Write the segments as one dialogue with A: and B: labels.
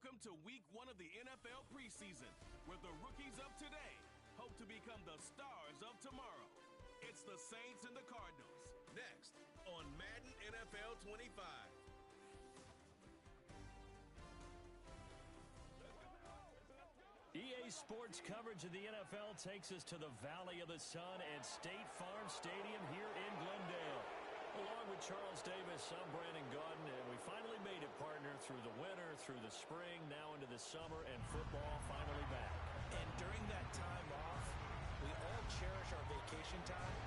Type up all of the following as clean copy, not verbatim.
A: Welcome to week 1 of the NFL preseason, where the rookies of today hope to become the stars of tomorrow. It's the Saints and the Cardinals. Next on Madden NFL 25.
B: EA Sports coverage of the NFL takes us to the Valley of the Sun and State Farm Stadium here in Glendale. Along with Charles Davis, I'm Brandon Gaudin, and we finally made it, partner, through the winter, through the spring, now into the summer, and football finally back.
C: And during that time off, we all cherish our vacation time.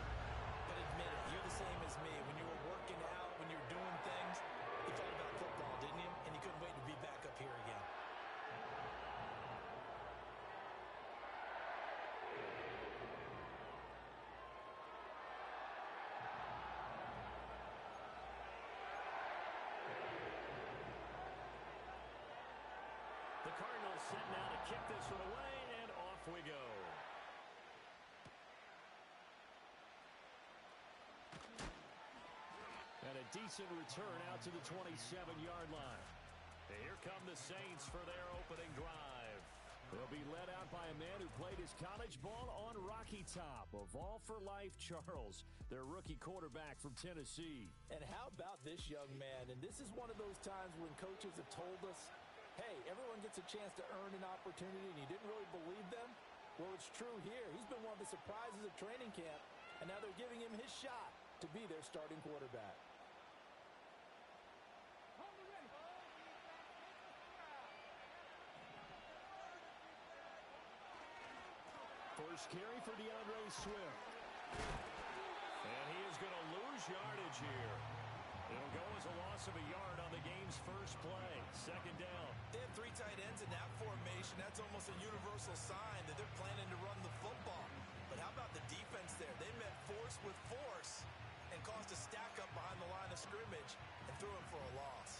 C: But admit it, you're the same as me. When you were working out, when you were doing things, you thought about football, didn't you? And you couldn't wait to be back up here again.
B: The Cardinals set now to kick this one away, and off we go. And a decent return out to the 27-yard line. And here come the Saints for their opening drive. They'll be led out by a man who played his college ball on Rocky Top. Of All for Life, Charles, their rookie quarterback from Tennessee.
C: And how about this young man? And this is one of those times when coaches have told us, hey, everyone gets a chance to earn an opportunity, and you didn't really believe them? Well, it's true here. He's been one of the surprises of training camp, and now they're giving him his shot to be their starting quarterback.
B: First carry for DeAndre Swift. And he is going to lose yardage here. It'll go as a loss of a yard on the game's first play. Second down.
C: They have 3 tight ends in that formation. That's almost a universal sign that they're planning to run the football. But how about the defense there? They met force with force and caused a stack up behind the line of scrimmage and threw him for a loss.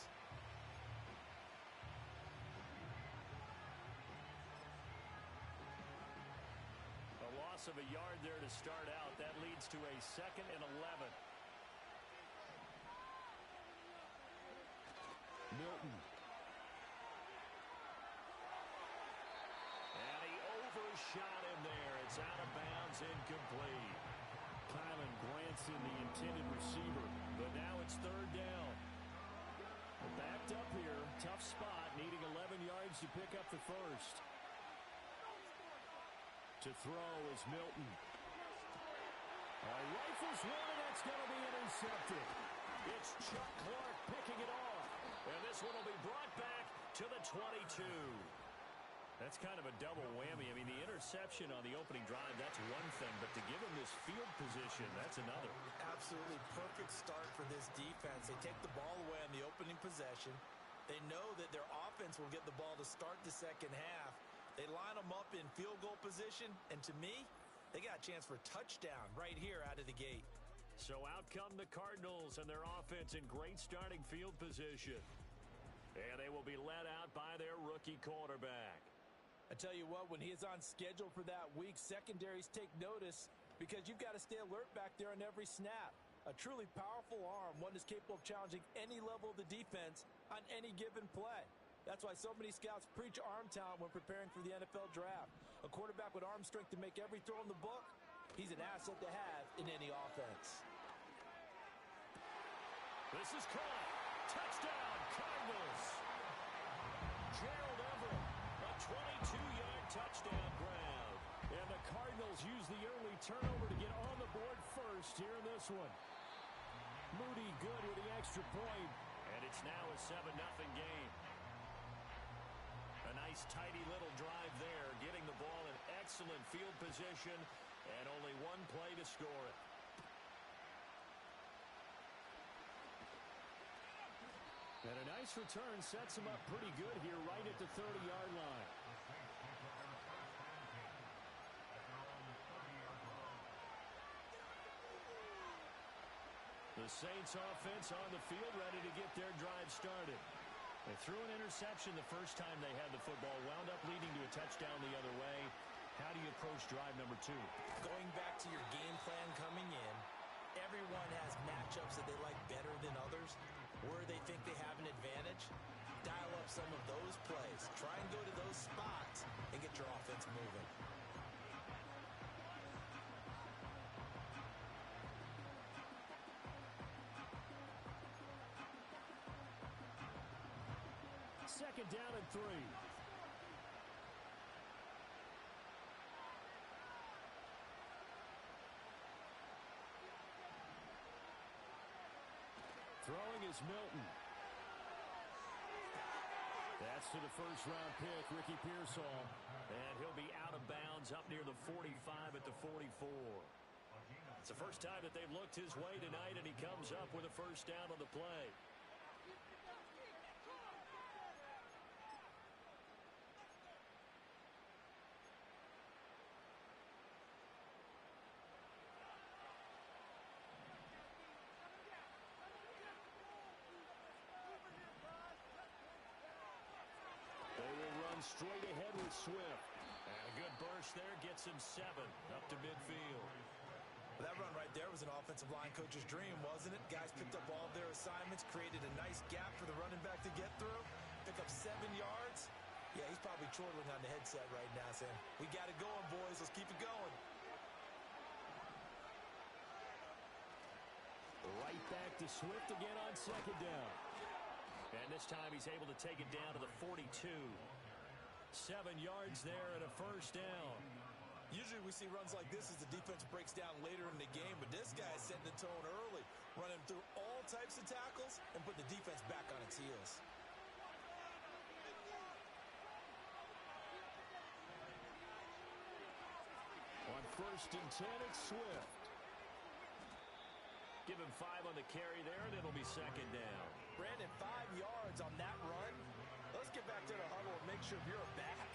B: A loss of a yard there to start out. That leads to a 2nd and 11. Milton. And he overshot him there. It's out of bounds, incomplete. Kylan Granson, the intended receiver, but now it's 3rd down. Backed up here, tough spot, needing 11 yards to pick up the first. To throw is Milton. Rifles one, and that's going to be intercepted. It's Chuck Clark picking it off. And this one will be brought back to the 22. That's kind of a double whammy. I mean, the interception on the opening drive, that's one thing. But to give him this field position, that's another.
C: Absolutely perfect start for this defense. They take the ball away on the opening possession. They know that their offense will get the ball to start the second half. They line them up in field goal position. And to me, they got a chance for a touchdown right here out of the gate.
B: So out come the Cardinals and their offense in great starting field position. And they will be led out by their rookie quarterback.
C: I tell you what, when he is on schedule for that week, secondaries take notice because you've got to stay alert back there on every snap. A truly powerful arm, one that's capable of challenging any level of the defense on any given play. That's why so many scouts preach arm talent when preparing for the NFL draft. A quarterback with arm strength to make every throw in the book, he's an asset to have in any offense.
B: This is caught. Touchdown, Cardinals. Gerald Everett, a 22-yard touchdown grab. And the Cardinals use the early turnover to get on the board first here in this one. Moody good with the extra point. And it's now a 7-0 game. A nice, tidy little drive there, getting the ball in excellent field position, and only one play to score it. And a nice return sets him up pretty good here right at the 30-yard line. The Saints offense on the field, ready to get their drive started. They threw an interception the first time they had the football, wound up leading to a touchdown the other way. How do you approach drive number 2?
C: Going back to your game plan coming in, everyone has matchups that they like better than others, where they think they have an advantage. Dial up some of those plays.
B: second down and 3. Throwing is Milton. That's to the first-round pick, Ricky Pearsall. And he'll be out of bounds up near the 45 at the 44. It's the first time that they've looked his way tonight, and he comes up with a first down on the play. Straight ahead with Swift. And a good burst there gets him 7 up to midfield.
C: That run right there was an offensive line coach's dream, wasn't it? Guys picked up all of their assignments, created a nice gap for the running back to get through, pick up 7 yards. Yeah, he's probably chortling on the headset right now saying, we got it going, boys. Let's keep it going.
B: Right back to Swift again on second down. And this time he's able to take it down to the 42. 7 yards there and a first down.
C: Usually we see runs like this as the defense breaks down later in the game, but this guy is setting the tone early, running through all types of tackles and put the defense back on its heels.
B: On 1st and 10, it's Swift. Give him 5 on the carry there, and it'll be second down.
C: Brandon, 5 yards on that run. Let's get back to the huddle and make sure you're back.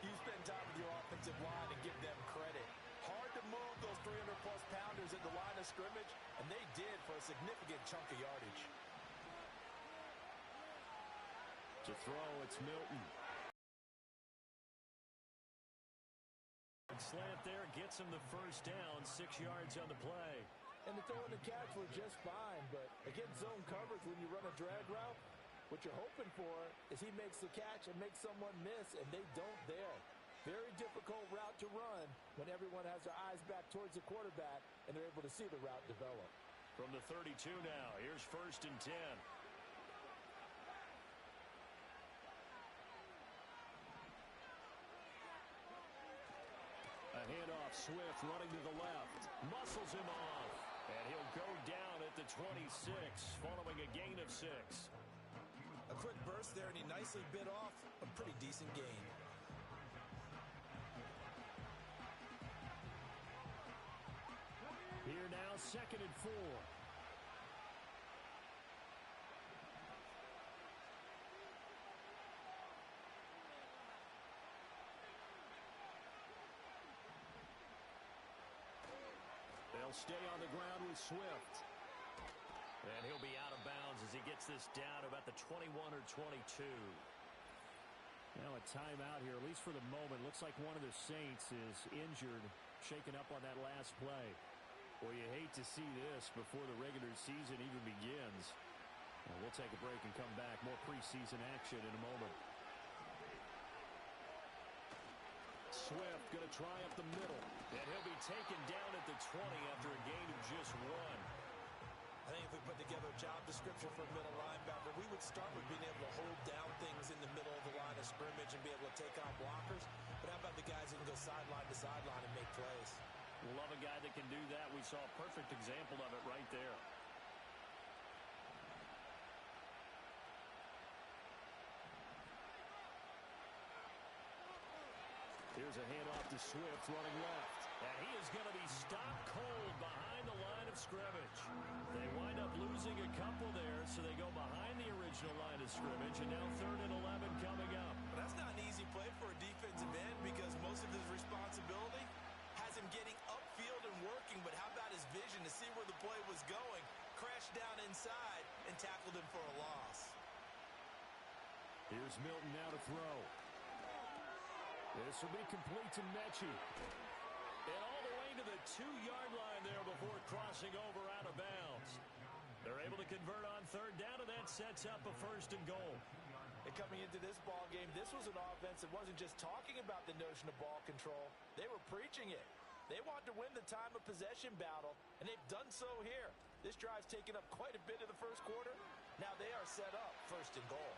C: You spend time with your offensive line and give them credit. Hard to move those 300-plus pounders at the line of scrimmage, and they did for a significant chunk of yardage.
B: To throw, it's Milton. Slant there gets him the first down, 6 yards on the play.
C: And the throw and the catch were just fine, but against zone coverage when you run a drag route, what you're hoping for is he makes the catch and makes someone miss, and they don't there. Very difficult route to run when everyone has their eyes back towards the quarterback and they're able to see the route develop.
B: From the 32 now, here's 1st and 10. A handoff, Swift running to the left. Muscles him off. And he'll go down at the 26, following a gain of 6.
C: A quick burst there, and he nicely bit off a pretty decent gain.
B: Here now, 2nd and 4. They'll stay on the ground with Swift. And he'll be out of bounds as he gets this down about the 21 or 22. Now a timeout here, at least for the moment. Looks like one of the Saints is injured, shaken up on that last play. Well, you hate to see this before the regular season even begins. Well, we'll take a break and come back. More preseason action in a moment. Swift going to try up the middle. And he'll be taken down at the 20 after a gain of just 1.
C: I think if we put together a job description for a middle linebacker, we would start with being able to hold down things in the middle of the line of scrimmage and be able to take on blockers. But how about the guys who can go sideline to sideline and make plays?
B: Love a guy that can do that. We saw a perfect example of it right there. Here's a handoff to Swift running left. And he is going to be stopped cold behind the line of scrimmage. They wind up losing a couple there, so they go behind the original line of scrimmage, and now 3rd and 11 coming up.
C: But that's not an easy play for a defensive end because most of his responsibility has him getting upfield and working, but how about his vision to see where the play was going, crashed down inside, and tackled him for a loss.
B: Here's Milton now to throw. This will be complete to Mechie. And all the way to the 2-yard line there before crossing over out of bounds. They're able to convert on 3rd down, and that sets up a 1st and goal.
C: And coming into this ball game, this was an offense that wasn't just talking about the notion of ball control. They were preaching it. They want to win the time of possession battle, and they've done so here. This drive's taken up quite a bit of the first quarter. Now they are set up 1st and goal.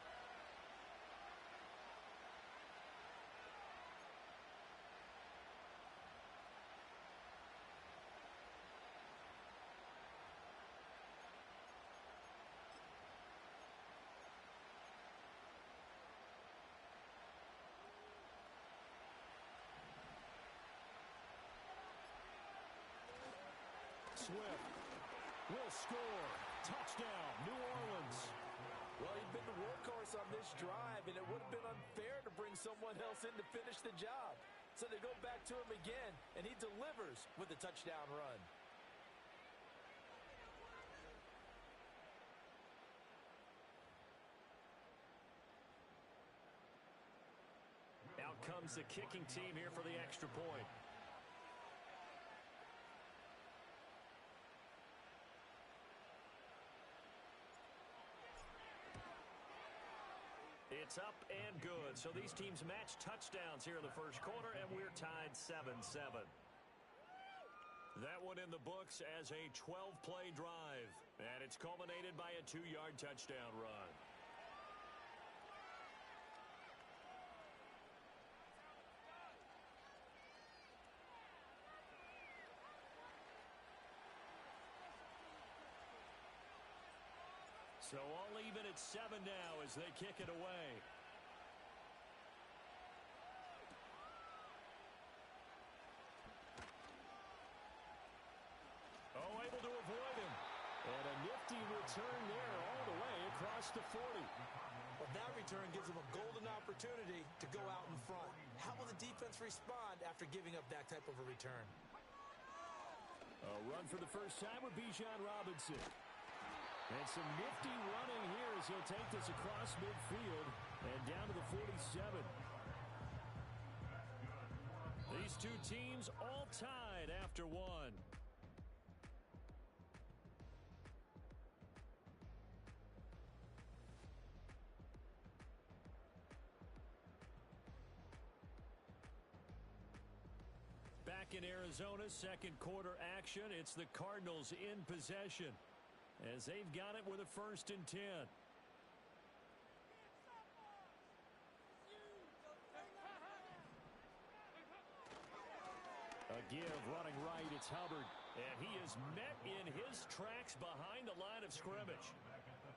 B: Swift will score. Touchdown, New Orleans.
C: Well, he'd been the workhorse on this drive, and it would have been unfair to bring someone else in to finish the job. So they go back to him again, and he delivers with a touchdown run.
B: Out comes the kicking team here for the extra point. It's up and good. So these teams match touchdowns here in the first quarter, and we're tied 7-7. That one in the books as a 12-play drive, and it's culminated by a 2-yard touchdown run. So all even at 7 now as they kick it away. Oh, able to avoid him. And a nifty return there all the way across the 40.
C: Well, that return gives them a golden opportunity to go out in front. How will the defense respond after giving up that type of a return?
B: A run for the first time with Bijan Robinson. And some nifty running here as he'll take this across midfield and down to the 47. These two teams all tied after one. Back in Arizona, second quarter action. It's the Cardinals in possession, as they've got it with a 1st and 10. A give running right, it's Hubbard. And he is met in his tracks behind the line of scrimmage.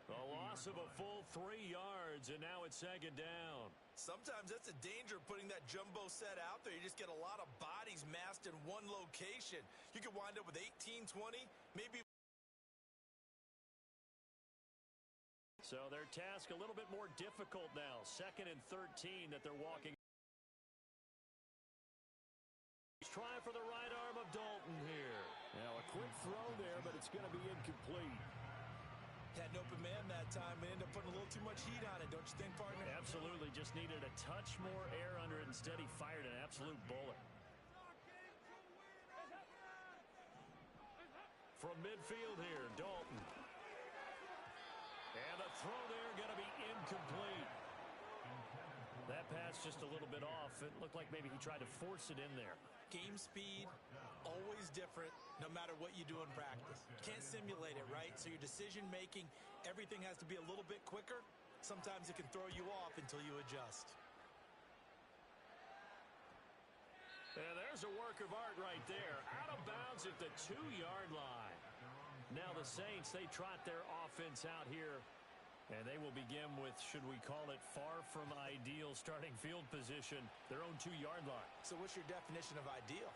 B: A loss of a full 3 yards, and now it's 2nd down.
C: Sometimes that's the danger of putting that jumbo set out there. You just get a lot of bodies massed in one location. You could wind up with 18, 20, maybe.
B: So their task a little bit more difficult now. 2nd and 13 that they're walking. He's trying for the right arm of Dalton here. Now a quick throw there, but it's going to be incomplete.
C: Had an open man that time and ended up putting a little too much heat on it, don't you think, partner?
B: Absolutely. Just needed a touch more air under it. Instead, he fired an absolute bullet. From midfield here, Dalton. And the throw there going to be incomplete. That pass just a little bit off. It looked like maybe he tried to force it in there.
C: Game speed, always different, no matter what you do in practice. You can't simulate it, right? So your decision-making, everything has to be a little bit quicker. Sometimes it can throw you off until you adjust.
B: And there's a work of art right there. Out of bounds at the 2-yard line. Now the Saints, they trot their offense out here. And they will begin with, should we call it, far from ideal starting field position, their own 2-yard line.
C: So what's your definition of ideal?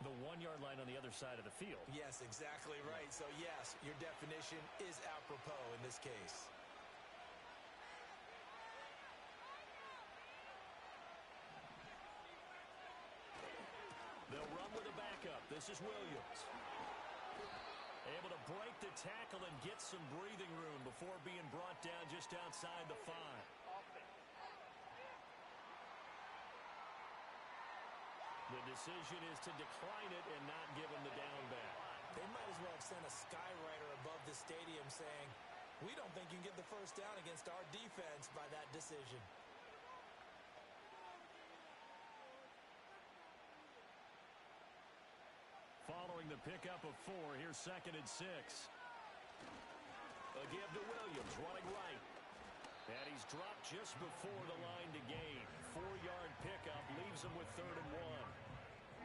B: The 1-yard line on the other side of the field.
C: Yes, exactly right. So yes, your definition is apropos in this case.
B: They'll run with a backup. This is Williams. Able to break the tackle and get some breathing room before being brought down just outside the 5. The decision is to decline it and not give him the down back.
C: They might as well have sent a skywriter above the stadium saying, we don't think you can get the first down against our defense by that decision.
B: Following the pickup of 4, here's 2nd and 6. A give to Williams, running right. And he's dropped just before the line to gain. 4-yard pickup leaves him with 3rd and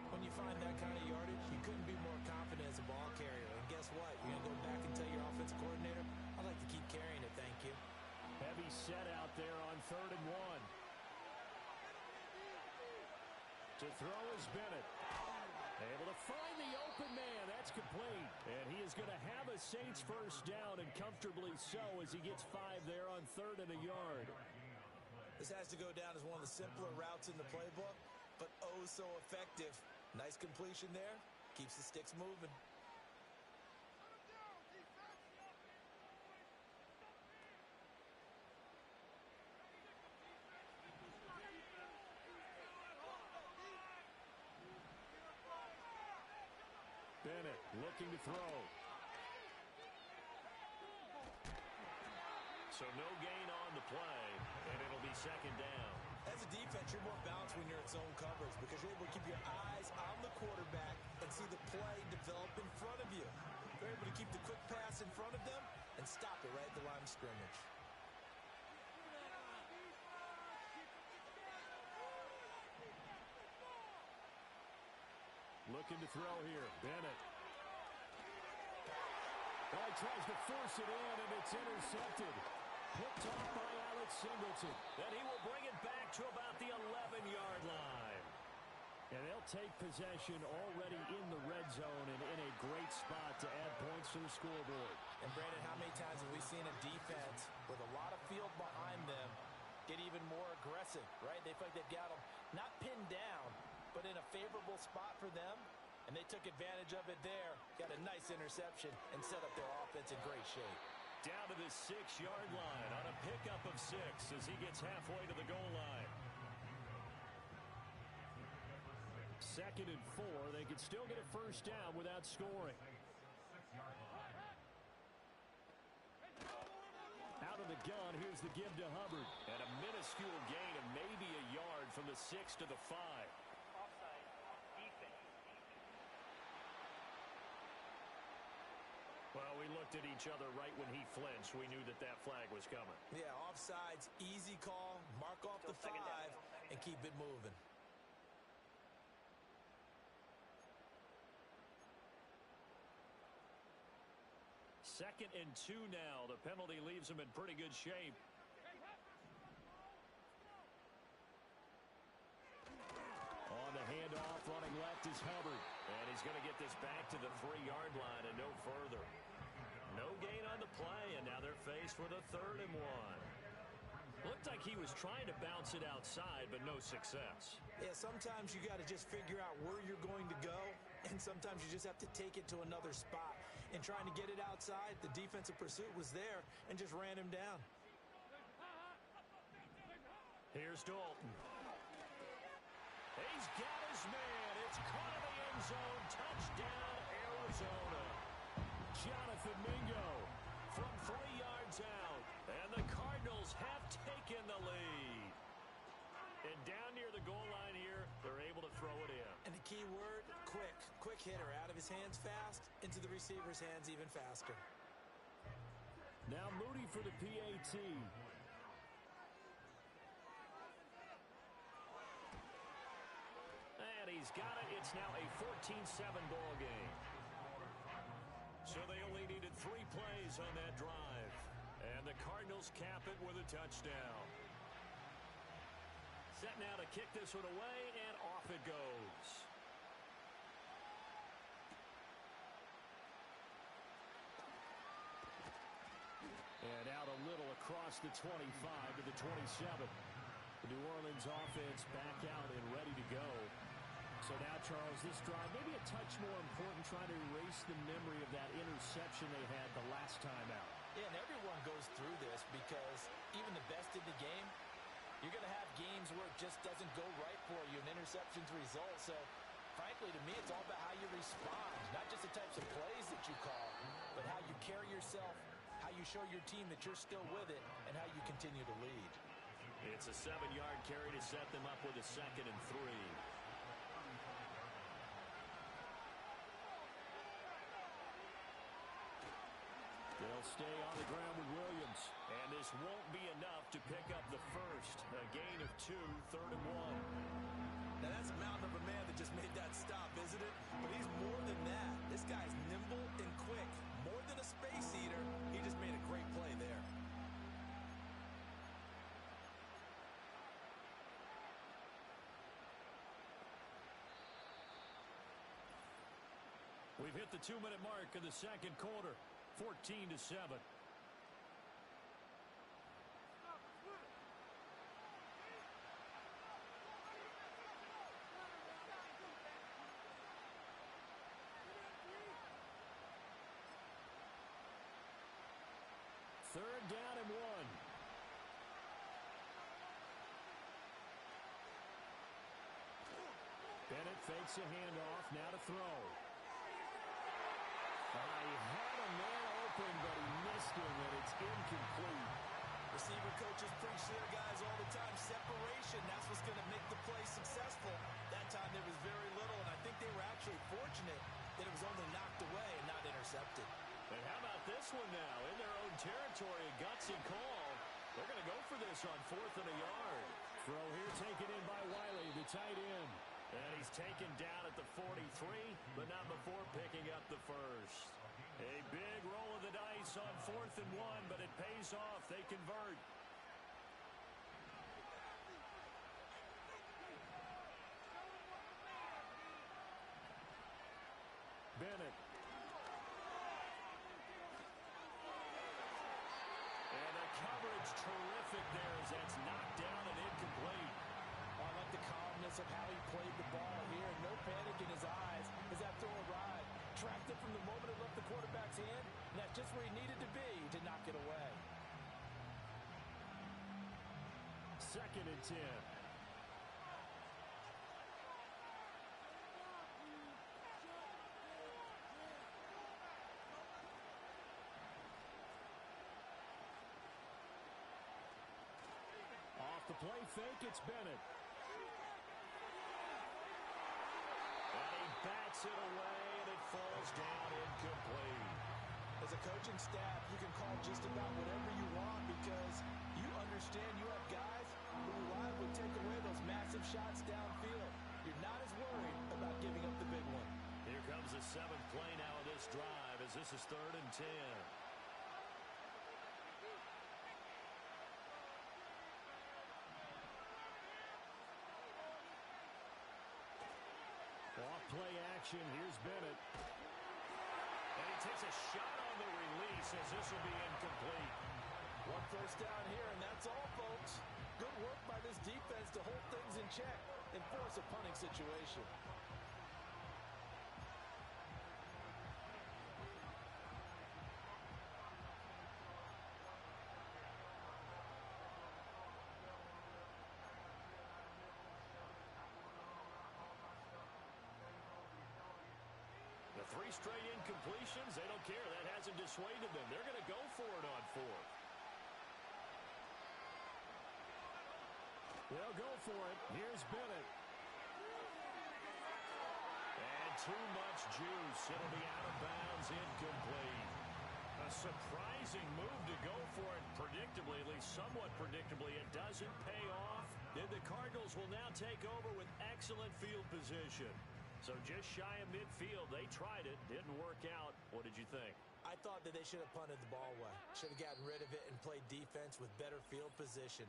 B: 1.
C: When you find that kind of yardage, you couldn't be more confident as a ball carrier. And guess what? You're going to go back and tell your offensive coordinator, I'd like to keep carrying it, thank you.
B: Heavy set out there on 3rd and 1. To throw is Bennett. Able to find the open man. That's complete. And he is going to have a Saints first down, and comfortably so, as he gets 5 there on 3rd and a yard.
C: This has to go down as one of the simpler routes in the playbook, but oh so effective. Nice completion there. Keeps the sticks moving.
B: Bennett looking to throw. So no gain on the play, and it'll be 2nd down.
C: As a defense, you're more balanced when you're in zone coverage because you're able to keep your eyes on the quarterback and see the play develop in front of you. You're able to keep the quick pass in front of them and stop it right at the line of scrimmage.
B: Looking to throw here. Bennett. Well, he tries to force it in, and it's intercepted. Picked off by Alex Singleton. Then he will bring it back to about the 11-yard line. And they'll take possession already in the red zone and in a great spot to add points to the scoreboard.
C: And, Brandon, how many times have we seen a defense with a lot of field behind them get even more aggressive, right? They feel like they've got them not pinned down, but in a favorable spot for them, and they took advantage of it there. Got a nice interception and set up their offense in great shape.
B: Down to the 6-yard line on a pickup of 6 as he gets halfway to the goal line. 2nd and 4. They could still get a first down without scoring. Out of the gun, here's the give to Hubbard. And a minuscule gain of maybe a yard from the 6 to the 5. Well, we looked at each other right when he flinched. We knew that that flag was coming.
C: Yeah, offsides, easy call, mark off the 5, and keep it moving.
B: Second and 2 now. The penalty leaves him in pretty good shape. On the handoff, running left is Hubbard. And he's going to get this back to the 3-yard line and no further. No gain on the play, and now they're faced with a 3rd and 1. Looked like he was trying to bounce it outside, but no success.
C: Yeah, sometimes you got to just figure out where you're going to go, and sometimes you just have to take it to another spot. And trying to get it outside, the defensive pursuit was there and just ran him down.
B: Here's Dalton. He's got his man. It's caught in the end zone. Touchdown, Arizona. Jonathan Mingo from 3 yards out. And the Cardinals have taken the lead. And down near the goal line here, they're able to throw it in.
C: And the key word, quick. Quick hitter, out of his hands fast, into the receiver's hands even faster.
B: Now Moody for the PAT. And he's got it. It's now a 14-7 ball game. So they only needed 3 plays on that drive. And the Cardinals cap it with a touchdown. Set now to kick this one away, and off it goes. And out a little across the 25 to the 27. The New Orleans offense back out and ready to go. So now, Charles, this drive maybe a touch more important, trying to erase the memory of that interception they had the last time out.
C: Yeah, and everyone goes through this because even the best in the game, you're going to have games where it just doesn't go right for you and interceptions result. So, frankly, to me, it's all about how you respond, not just the types of plays that you call, but how you carry yourself, how you show your team that you're still with it, and how you continue to lead.
B: It's a 7-yard carry to set them up with a 2nd and 3. They'll stay on the ground with Williams. And this won't be enough to pick up the first. A gain of 2, 3rd and 1.
C: Now that's a mountain of a man that just made that stop, isn't it? But he's more than that. This guy's nimble and quick. More than a space eater, he just made a great play there.
B: We've hit the 2-minute mark in the second quarter. 14-7. Third down and 1. Bennett fakes a handoff, now to throw. He had a man open, but he missed him, and it's incomplete.
C: Receiver coaches preach to their guys all the time. Separation, that's what's going to make the play successful. That time there was very little, and I think they were actually fortunate that it was only knocked away and not intercepted.
B: And how about this one now? In their own territory, a gutsy call. They're going to go for this on 4th and a yard. Throw here taken in by Wiley, the tight end. And he's taken down at the 43, but not before picking up the first. A big roll of the dice on 4th and 1, but it pays off. They convert. Bennett. And the coverage terrific there as that's knocked down and incomplete.
C: I like the calmness of how he played the ball here. No panic in his eyes as that throw arrived. Tracked it from the moment it left the quarterback's hand, and that's just where he needed to be to knock it away.
B: 2nd and 10. Off the play fake, it's Bennett. And he bats it away, and it falls down incomplete.
C: As a coaching staff, you can call just about whatever you want because you understand you have guys who reliably take away those massive shots downfield. You're not as worried about giving up the big one.
B: Here comes the 7th play now of this drive as this is 3rd and 10. Off-play action. Here's Bennett. And he takes a shot on the release as this will be incomplete.
C: 1 first down here, and that's all, folks. Good work by this defense to hold things in check and force a punting situation.
B: The 3 straight incompletions, they don't care. That hasn't dissuaded them. They're going to go for it on 4th. They'll go for it. Here's Bennett. And too much juice. It'll be out of bounds, incomplete. A surprising move to go for it predictably, at least somewhat predictably. It doesn't pay off. Then the Cardinals will now take over with excellent field position. So just shy of midfield, they tried it, didn't work out. What did you think?
C: I thought that they should have punted the ball away. Should have gotten rid of it and played defense with better field position.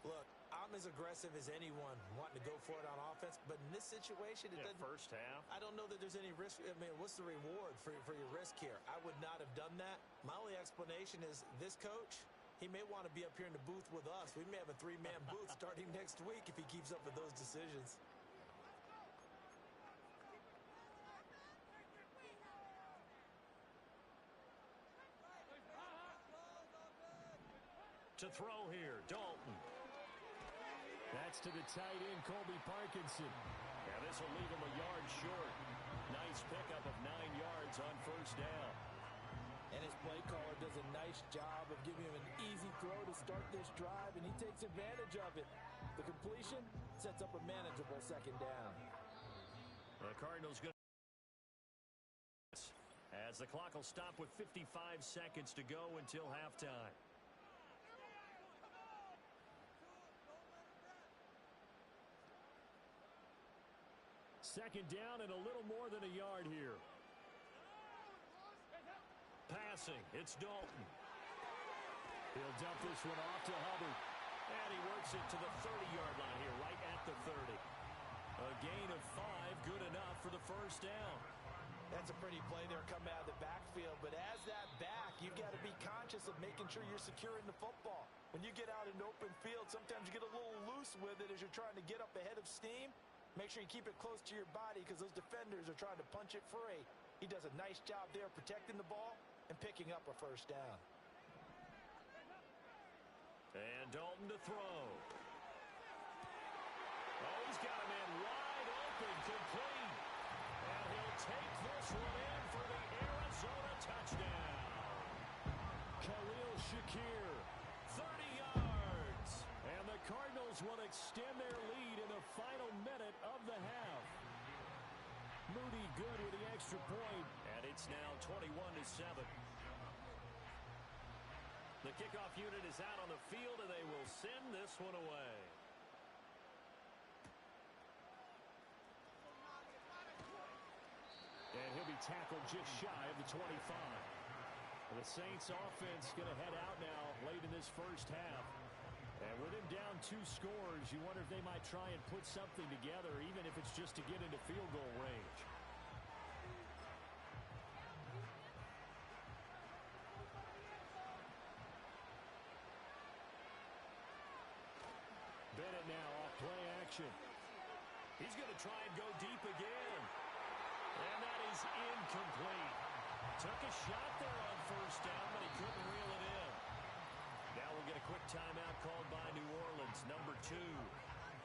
C: Look, I'm as aggressive as anyone wanting to go for it on offense, but in this situation, it doesn't.
B: First half.
C: I don't know that there's any risk. I mean, what's the reward for your risk here? I would not have done that. My only explanation is this coach, he may want to be up here in the booth with us. We may have a 3-man booth starting next week if he keeps up with those decisions.
B: To throw here, Dalton. That's to the tight end, Colby Parkinson. Yeah, this will leave him a yard short. Nice pickup of 9 yards on first down.
C: And his play caller does a nice job of giving him an easy throw to start this drive, and he takes advantage of it. The completion sets up a manageable 2nd down.
B: The Cardinals going to... as the clock will stop with 55 seconds to go until halftime. Second down and a little more than a yard here. Passing, it's Dalton. He'll dump this one off to Hubbard. And he works it to the 30-yard line here, right at the 30. A gain of 5, good enough for the first down.
C: That's a pretty play there coming out of the backfield, but as that back, you've got to be conscious of making sure you're securing the football. When you get out in open field, sometimes you get a little loose with it as you're trying to get up ahead of steam. Make sure you keep it close to your body because those defenders are trying to punch it free. He does a nice job there protecting the ball and picking up a first down.
B: And Dalton to throw. Oh, he's got a man wide open, complete. And he'll take this one in for the Arizona touchdown. Khalil Shakir, 30 yards. And the Cardinals will extend their lead in the final minute of the half. Moody good with the extra point. And it's now 21-7. The kickoff unit is out on the field, and they will send this one away. And he'll be tackled just shy of the 25. And the Saints offense going to head out now late in this first half. And with him down 2 scores, you wonder if they might try and put something together, even if it's just to get into field goal range. Bennett now off play action. He's going to try and go deep again. And that is incomplete. Took a shot there on first down, but he couldn't reel it in. Now we'll get a quick timeout called by New Orleans, number 2.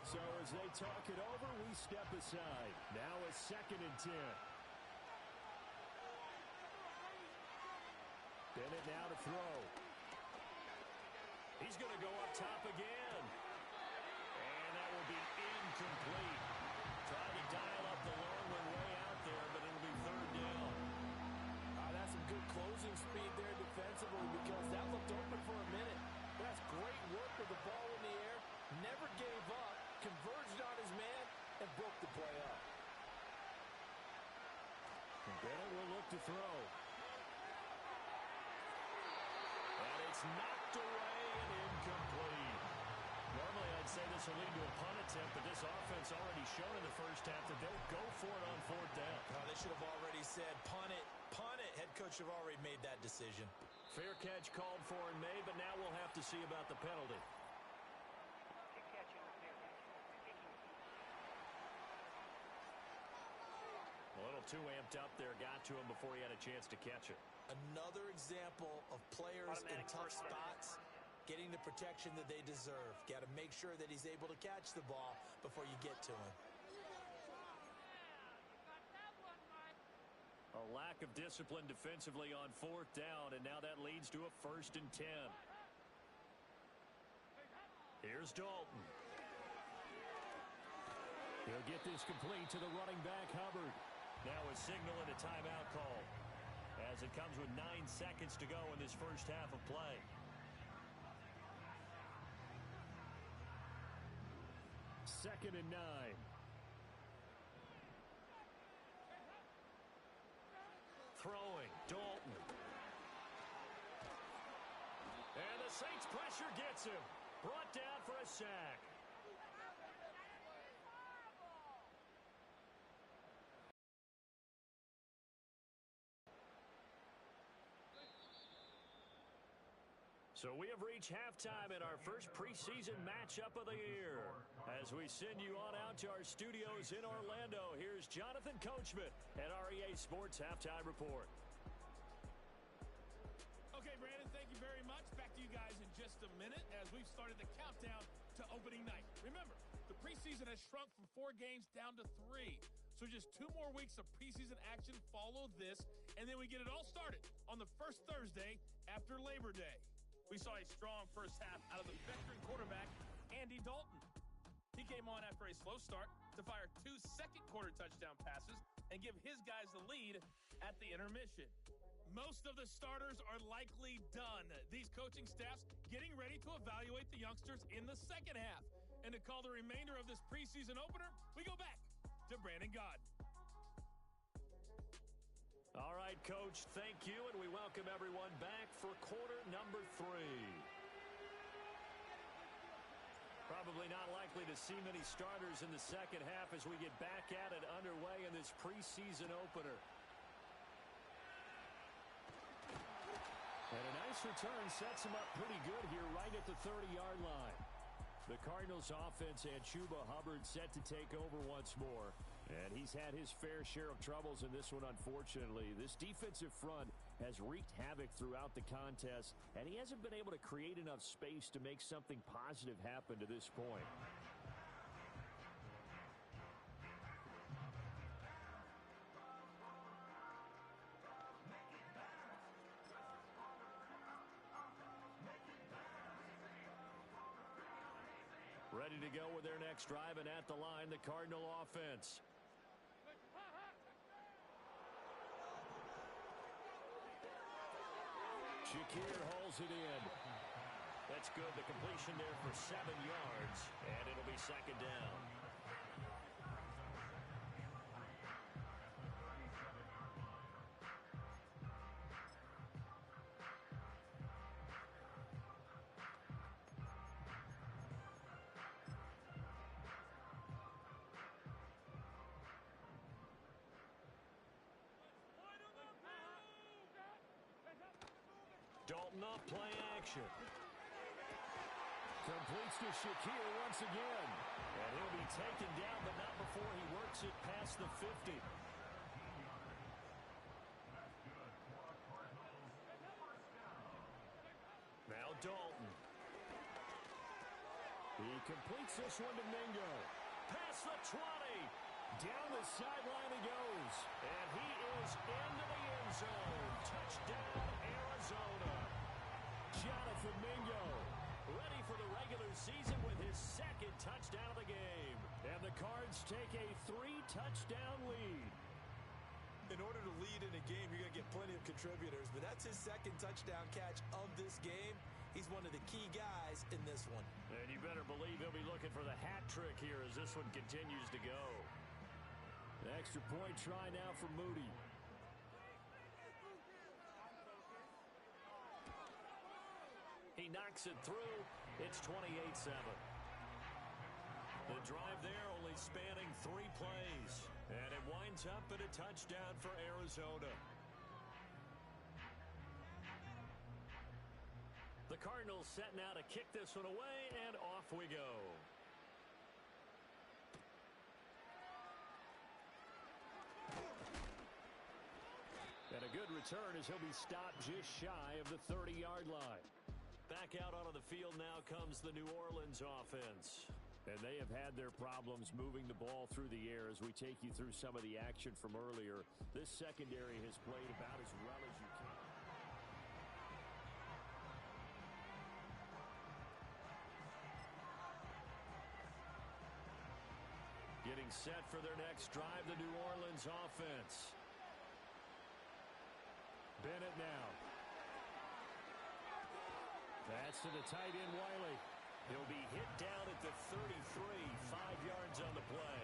B: So as they talk it over, we step aside. Now a 2nd and 10. Bennett now to throw. He's going to go up top again. And that will be incomplete. Tried to dial up the long one way out there, but it'll be 3rd down.
C: That's some good closing speed there defensively because that looked open for a minute. But that's great work with the ball in the air. Never gave up, converged on his man, and broke the play up.
B: And Bennett will look to throw. And it's knocked away and incomplete. Normally I'd say this will lead to a punt attempt, but this offense already shown in the first half that they'll go for it on 4th down.
C: They should have already said punt it, punt it. Head coach should have already made that decision.
B: Fair catch called for and made, but now we'll have to see about the penalty. A little too amped up there, got to him before he had a chance to catch it.
C: Another example of players in tough spots getting the protection that they deserve. Got to make sure that he's able to catch the ball before you get to him.
B: A lack of discipline defensively on 4th down, and now that leads to a 1st and 10. Here's Dalton. He'll get this complete to the running back, Hubbard. Now a signal and a timeout call as it comes with 9 seconds to go in this first half of play. Second and 9. Throwing, Dalton. And the Saints pressure gets him. Brought down for a sack. So we have reached halftime in our first preseason matchup of the year. As we send you on out to our studios in Orlando, here's Jonathan Coachman at REA Sports Halftime Report.
A: Okay, Brandon, thank you very much. Back to you guys in just a minute as we've started the countdown to opening night. Remember, the preseason has shrunk from 4 games down to 3. So just 2 more weeks of preseason action follow this, and then we get it all started on the first Thursday after Labor Day. We saw a strong first half out of the veteran quarterback, Andy Dalton. He came on after a slow start to fire 2 second-quarter touchdown passes and give his guys the lead at the intermission. Most of the starters are likely done. These coaching staffs getting ready to evaluate the youngsters in the second half. And to call the remainder of this preseason opener, we go back to Brandon Gaudin.
B: All right, Coach, thank you, and we welcome everyone back for quarter number 3. Probably not likely to see many starters in the second half as we get back at it underway in this preseason opener. And a nice return sets him up pretty good here right at the 30-yard line. The Cardinals offense had Chuba Hubbard set to take over once more. And he's had his fair share of troubles in this one, unfortunately. This defensive front has wreaked havoc throughout the contest, and he hasn't been able to create enough space to make something positive happen to this point. Ready to go with their next drive, and at the line, the Cardinal offense. Shakir holds it in. That's good. The completion there for 7 yards, and it'll be second down. Dalton up, play action. Completes to Shakir once again. And he'll be taken down, but not before he works it past the 50. Now Dalton. He completes this one to Mingo. Past the 20. Down the sideline he goes. And he is into the end zone. Touchdown, Arizona. Jonathan Mingo, ready for the regular season with his second touchdown of the game. And the Cards take a 3-touchdown lead.
C: In order to lead in a game, you're going to get plenty of contributors, but that's his second touchdown catch of this game. He's one of the key guys in this one.
B: And you better believe he'll be looking for the hat trick here as this one continues to go. The extra point try now for Moody. He knocks it through. It's 28-7. The drive there only spanning 3 plays. And it winds up at a touchdown for Arizona. The Cardinals setting out to kick this one away, and off we go. And a good return as he'll be stopped just shy of the 30-yard line. Back out onto the field now comes the New Orleans offense. And they have had their problems moving the ball through the air as we take you through some of the action from earlier. This secondary has played about as well as you can. Getting set for their next drive, the New Orleans offense. Bennett now. Pass to the tight end, Wiley. He'll be hit down at the 33, 5 yards on the play.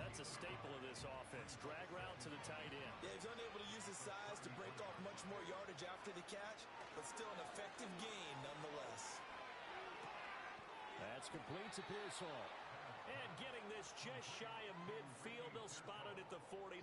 B: That's a staple of this offense. Drag route to the tight end.
C: Yeah, he's unable to use his size to break off much more yardage after the catch, but still an effective gain nonetheless.
B: That's complete to Pearsall. And getting this just shy of midfield, they'll spot it at the 49.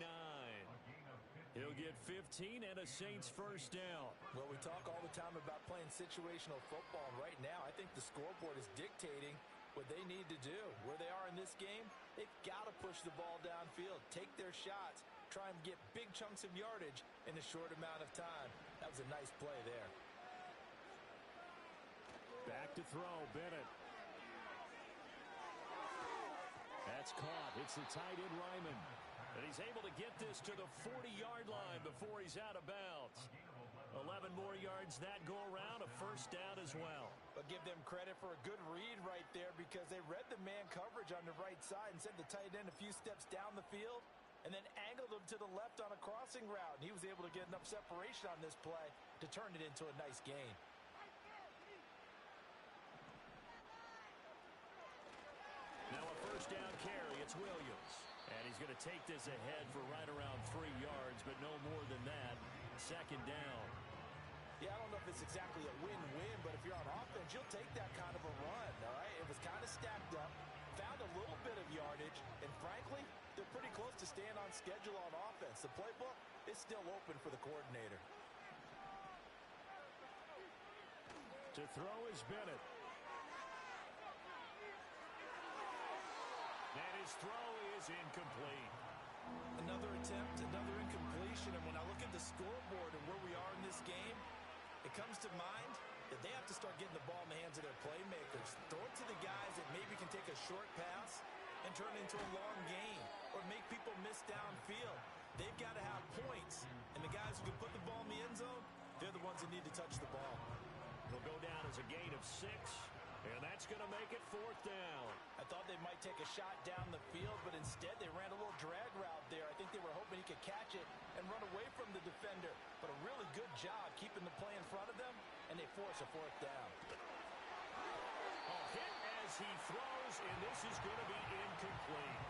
B: He'll get 15 and a Saints first down.
C: Well, we talk all the time about playing situational football, and right now I think the scoreboard is dictating what they need to do. Where they are in this game, they've got to push the ball downfield, take their shots, try and get big chunks of yardage in a short amount of time. That was a nice play there.
B: Back to throw, Bennett. That's caught. It's the tight end, Ryman. And he's able to get this to the 40-yard line before he's out of bounds. 11 more yards that go around, a first down as well.
C: But give them credit for a good read right there because they read the man coverage on the right side and sent the tight end a few steps down the field and then angled him to the left on a crossing route. And he was able to get enough separation on this play to turn it into a nice gain.
B: Now a first down carry. It's Williams. And he's going to take this ahead for right around 3 yards, but no more than that. Second down.
C: Yeah, I don't know if it's exactly a win-win, but if you're on offense, you'll take that kind of a run, all right? It was kind of stacked up, found a little bit of yardage, and frankly, they're pretty close to staying on schedule on offense. The playbook is still open for the coordinator.
B: To throw is Bennett. And his throw is incomplete.
C: Another attempt, another incompletion. And when I look at the scoreboard and where we are in this game, it comes to mind that they have to start getting the ball in the hands of their playmakers. Throw it to the guys that maybe can take a short pass and turn it into a long gain or make people miss downfield. They've got to have points. And the guys who can put the ball in the end zone, they're the ones that need to touch the ball.
B: It'll go down as a gain of 6, and that's going to make it 4th down.
C: I thought they might take a shot down the field, but instead they ran a little drag route there. I think they were hoping he could catch it and run away from the defender. But a really good job keeping the play in front of them, and they force a 4th down.
B: A hit as he throws, and this is going to be incomplete.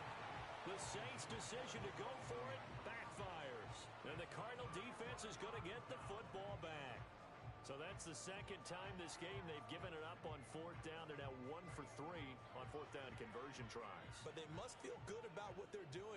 B: The Saints' decision to go for it backfires. And the Cardinal defense is going to get the football back. So that's the second time this game they've given it up on 4th down. They're now 1 for 3 on 4th down conversion tries.
C: But they must feel good about what they're doing.